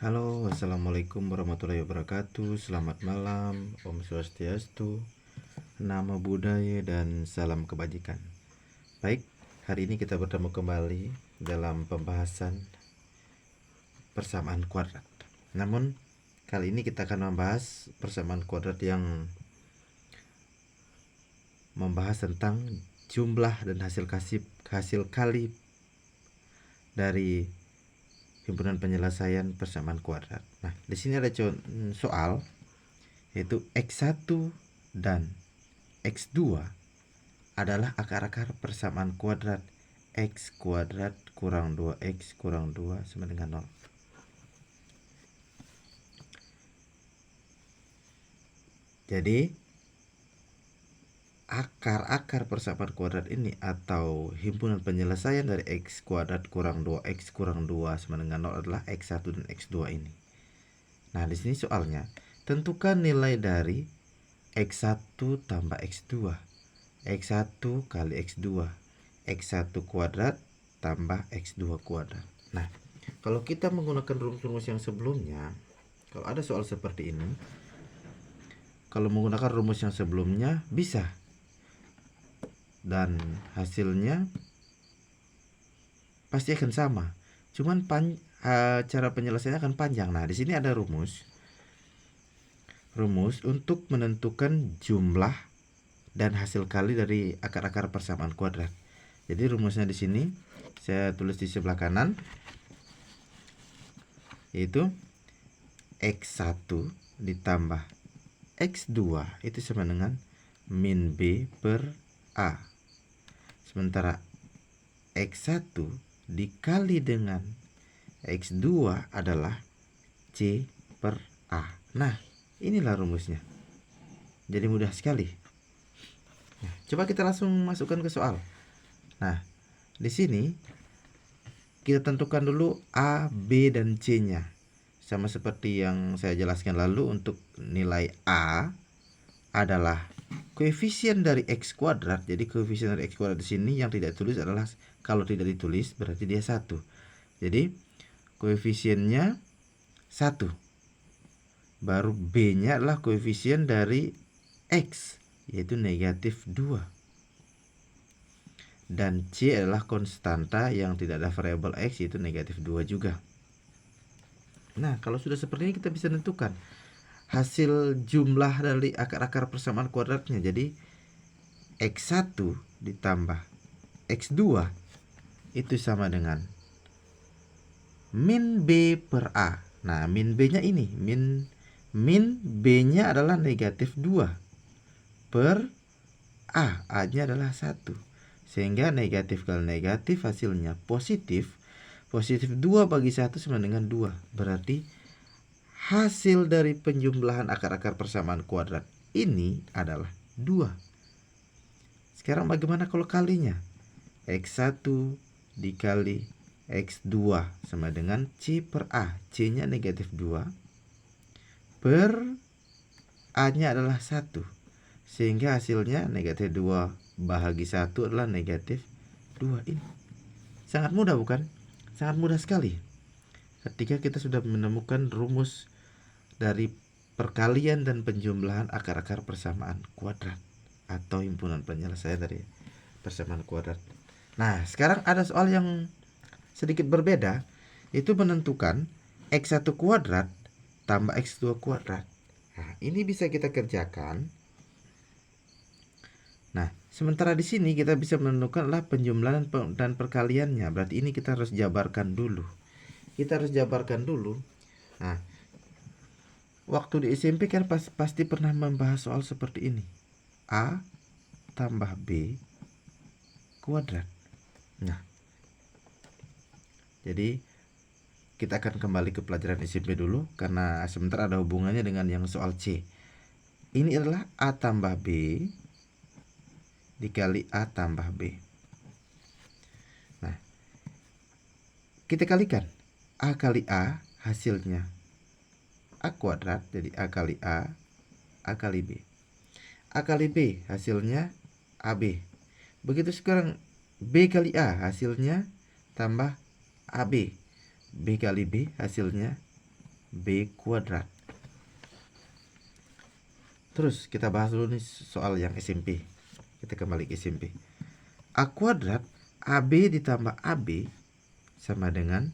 Halo, assalamualaikum warahmatullahi wabarakatuh. Selamat malam, Om Swastiastu, Namo Buddhaya, dan salam kebajikan. Baik, hari ini kita bertemu kembali dalam pembahasan persamaan kuadrat. Namun, kali ini kita akan membahas persamaan kuadrat yang membahas tentang jumlah dan hasil kali dari himpunan penyelesaian persamaan kuadrat. Nah, di sini ada soal yaitu X1 dan X2 adalah akar-akar persamaan kuadrat X kuadrat kurang 2X kurang 2 sama dengan 0. Jadi akar-akar persamaan kuadrat ini atau himpunan penyelesaian dari X kuadrat kurang 2X kurang 2 sama dengan 0 adalah X1 dan X2 ini. Nah, di sini soalnya tentukan nilai dari X1 tambah X2. X1 kali X2. X1 kuadrat tambah X2 kuadrat. Nah, kalau kita menggunakan rumus-rumus yang sebelumnya, kalau ada soal seperti ini, kalau menggunakan rumus yang sebelumnya bisa. Dan hasilnya pasti akan sama. Cuman cara penyelesaiannya akan panjang. Nah, di sini ada rumus untuk menentukan jumlah dan hasil kali dari akar-akar persamaan kuadrat. Jadi rumusnya di sini saya tulis di sebelah kanan, yaitu X1 ditambah X2 itu sama dengan min B per A. Sementara X1 dikali dengan X2 adalah C per A. Nah, inilah rumusnya. Jadi mudah sekali. Nah, coba kita langsung masukkan ke soal. Nah, di sini kita tentukan dulu A, B, dan C-nya. Sama seperti yang saya jelaskan lalu, untuk nilai A adalah koefisien dari X kuadrat. Jadi koefisien dari X kuadrat di sini yang tidak ditulis adalah, kalau tidak ditulis berarti dia 1. Jadi koefisiennya 1. Baru B-nya adalah koefisien dari X, yaitu negatif 2. Dan C adalah konstanta yang tidak ada variabel X, yaitu negatif 2 juga. Nah, kalau sudah seperti ini kita bisa tentukan hasil jumlah dari akar-akar persamaan kuadratnya. Jadi X1 ditambah X2 itu sama dengan min B per A. Nah, min B-nya ini, min B-nya adalah negatif 2 per A. A-nya adalah 1. Sehingga negatif kali negatif hasilnya positif. Positif 2 bagi 1 sama dengan 2. Berarti hasil dari penjumlahan akar-akar persamaan kuadrat ini adalah 2. Sekarang bagaimana kalau kalinya? X1 dikali X2 sama dengan C per A. C-nya negatif 2 per A-nya adalah 1. Sehingga hasilnya negatif 2 bahagi 1 adalah negatif 2. Ini sangat mudah, bukan? Sangat mudah sekali ketika kita sudah menemukan rumus dari perkalian dan penjumlahan akar-akar persamaan kuadrat atau himpunan penyelesaian dari persamaan kuadrat. Nah, sekarang ada soal yang sedikit berbeda, itu menentukan X1 kuadrat tambah X2 kuadrat. Nah, ini bisa kita kerjakan. Nah, sementara di sini kita bisa menentukanlah penjumlahan dan perkaliannya. Berarti ini kita harus jabarkan dulu. Nah, waktu di SMP kan pasti pernah membahas soal seperti ini. A tambah B kuadrat. Nah, jadi kita akan kembali ke pelajaran SMP dulu, karena sebentar ada hubungannya dengan yang soal C. Ini adalah A tambah B dikali A tambah B. Nah, kita kalikan. A kali A hasilnya A kuadrat, jadi A kali A kali B. A kali B hasilnya AB. Begitu sekarang B kali A hasilnya tambah AB. B kali B hasilnya B kuadrat. Terus kita bahas dulu nih soal yang SMP. Kita kembali ke SMP. A kuadrat AB ditambah AB sama dengan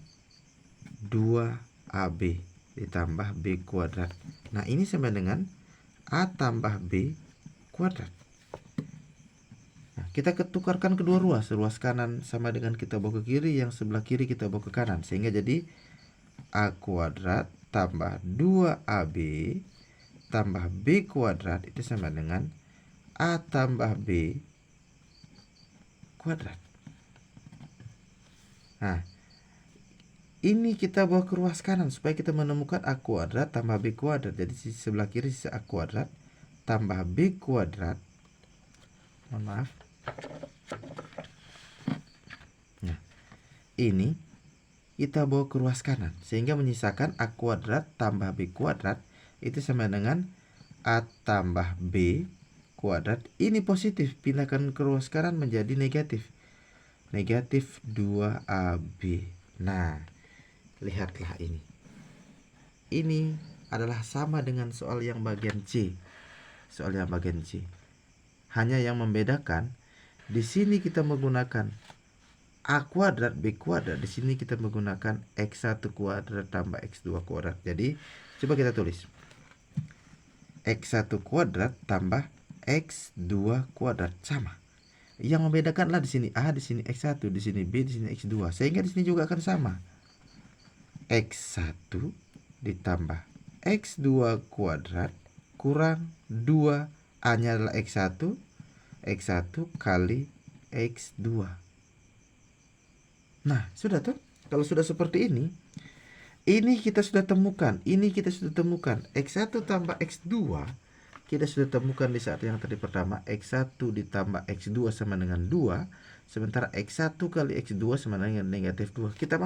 2AB ditambah B kuadrat. Nah, ini sama dengan A tambah B kuadrat. Nah, kita ketukarkan kedua ruas. Ruas kanan sama dengan kita bawa ke kiri, yang sebelah kiri kita bawa ke kanan. Sehingga jadi A kuadrat tambah 2AB tambah B kuadrat itu sama dengan A tambah B kuadrat. Nah, ini kita bawa ke ruas kanan supaya kita menemukan A kuadrat tambah B kuadrat. Jadi di sebelah kiri sisa A kuadrat tambah B kuadrat. Mohon maaf. Nah, ini kita bawa ke ruas kanan sehingga menyisakan A kuadrat tambah B kuadrat itu sama dengan A tambah B kuadrat. Ini positif, pindahkan ke ruas kanan menjadi negatif. Negatif 2AB. Nah, lihatlah ini. Ini adalah sama dengan soal yang bagian C. Soal yang bagian C. Hanya yang membedakan, di sini kita menggunakan A kuadrat B kuadrat, di sini kita menggunakan X1 kuadrat tambah X2 kuadrat. Jadi, coba kita tulis. X1 kuadrat tambah X2 kuadrat sama. Yang membedakanlah di sini A, di sini X1, di sini B, di sini X2. Sehingga di sini juga akan sama. X1 ditambah X2 kuadrat kurang 2. A-nya adalah X1. X1 kali X2. Nah, sudah tuh. Kalau sudah seperti ini kita sudah temukan. Ini kita sudah temukan. X1 tambah X2 kita sudah temukan di saat yang tadi pertama. X1 ditambah X2 sama dengan 2. Sementara X1 kali X2 sama dengan negatif 2. Kita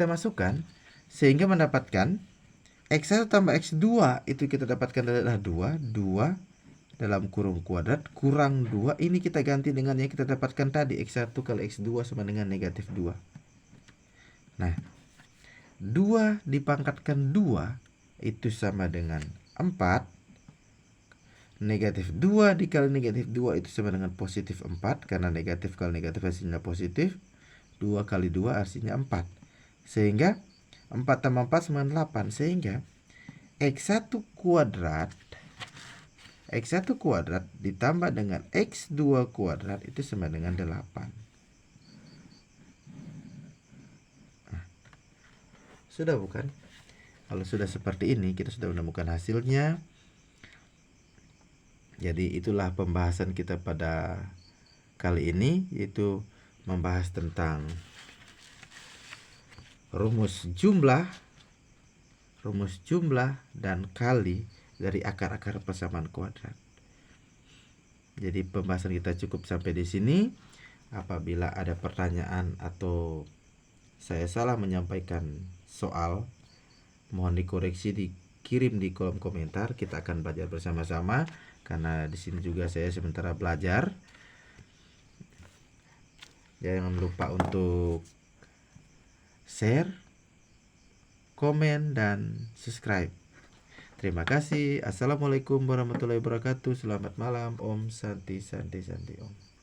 masukkan sehingga mendapatkan X1 tambah X2 itu kita dapatkan adalah 2 dalam kurung kuadrat kurang 2. Ini kita ganti dengan yang kita dapatkan tadi. X1 kali X2 sama dengan negatif 2. Nah, 2 dipangkatkan 2 itu sama dengan 4. Negatif 2 dikali negatif 2 itu sama dengan positif 4. Karena negatif kali negatif hasilnya positif. 2 kali 2 hasilnya 4. Sehingga 4 tambah 4 sama dengan 8. Sehingga X1 kuadrat ditambah dengan X2 kuadrat itu sama dengan 8. Sudah bukan? Kalau sudah seperti ini, kita sudah menemukan hasilnya. Jadi itulah pembahasan kita pada kali ini, yaitu membahas tentang rumus jumlah dan kali dari akar-akar persamaan kuadrat. Jadi pembahasan kita cukup sampai di sini. Apabila ada pertanyaan atau saya salah menyampaikan soal, mohon dikoreksi, dikirim di kolom komentar. Kita akan belajar bersama-sama karena di sini juga saya sementara belajar. Jangan lupa untuk share, komen, dan subscribe. Terima kasih. Assalamualaikum warahmatullahi wabarakatuh. Selamat malam. Om Santi Santi Santi Om.